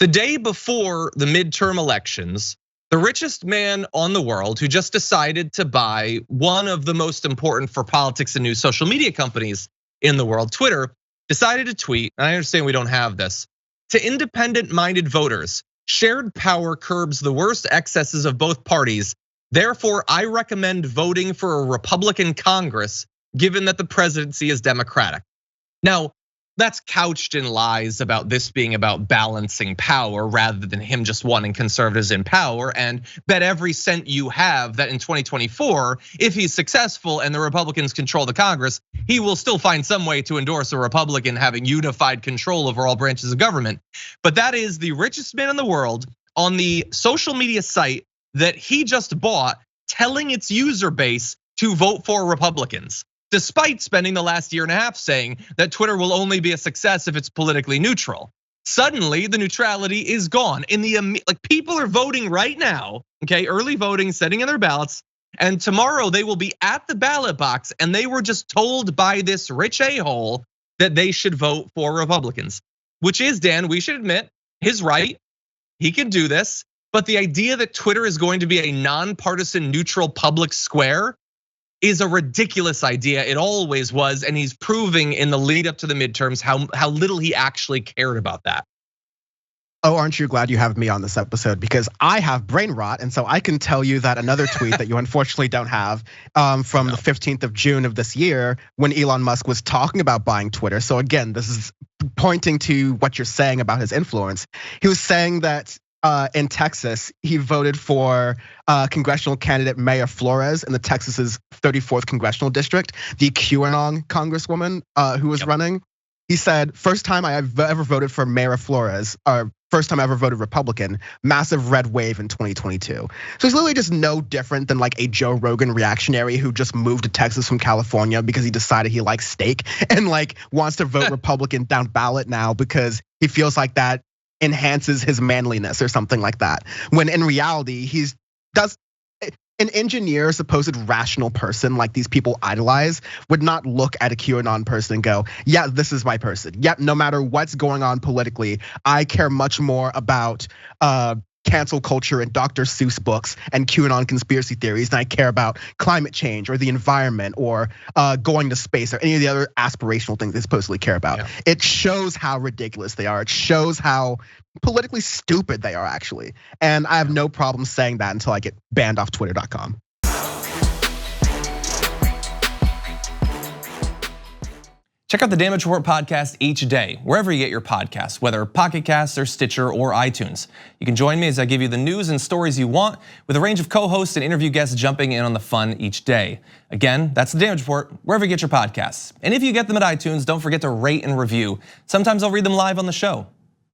The day before the midterm elections, the richest man on the world who just decided to buy one of the most important for politics and news social media companies in the world, Twitter, decided to tweet, and I understand we don't have this, to independent-minded voters, shared power curbs the worst excesses of both parties. Therefore, I recommend voting for a Republican Congress, given that the presidency is Democratic. Now, that's couched in lies about this being about balancing power rather than him just wanting conservatives in power, and bet every cent you have that in 2024, if he's successful and the Republicans control the Congress, he will still find some way to endorse a Republican having unified control over all branches of government. But that is the richest man in the world on the social media site that he just bought, telling its user base to vote for Republicans, despite spending the last year and a half saying that Twitter will only be a success if it's politically neutral. Suddenly, the neutrality is gone. Like people are voting right now, okay, early voting, setting in their ballots, and tomorrow they will be at the ballot box, and they were just told by this rich a-hole that they should vote for Republicans, which is, Dan, we should admit, his right. He can do this, but the idea that Twitter is going to be a nonpartisan, neutral public square is a ridiculous idea. It always was, and he's proving in the lead up to the midterms how little he actually cared about that. Oh, aren't you glad you have me on this episode? Because I have brain rot, and so I can tell you that another tweet that you unfortunately don't have from the 15th of June of this year, when Elon Musk was talking about buying Twitter. So again, this is pointing to what you're saying about his influence. He was saying that in Texas, he voted for congressional candidate Mayor Flores in the Texas's 34th congressional district, the QAnon congresswoman who was running. He said, first time I ever voted for Mayor Flores, or first time I ever voted Republican, massive red wave in 2022. So he's literally just no different than like a Joe Rogan reactionary who just moved to Texas from California because he decided he likes steak and like wants to vote Republican down ballot now because he feels like that enhances his manliness or something like that. When in reality, an engineer, supposed rational person like these people idolize, would not look at a QAnon person and go, yeah, this is my person. Yeah, no matter what's going on politically, I care much more about cancel culture and Dr. Seuss books and QAnon conspiracy theories than I care about climate change or the environment or going to space or any of the other aspirational things they supposedly care about. Yeah. It shows how ridiculous they are. It shows how politically stupid they are actually. And I have no problem saying that until I get banned off Twitter.com. Check out the Damage Report podcast each day, wherever you get your podcasts, whether Pocket Casts or Stitcher or iTunes. You can join me as I give you the news and stories you want, with a range of co-hosts and interview guests jumping in on the fun each day. Again, that's the Damage Report, wherever you get your podcasts. And if you get them at iTunes, don't forget to rate and review. Sometimes I'll read them live on the show.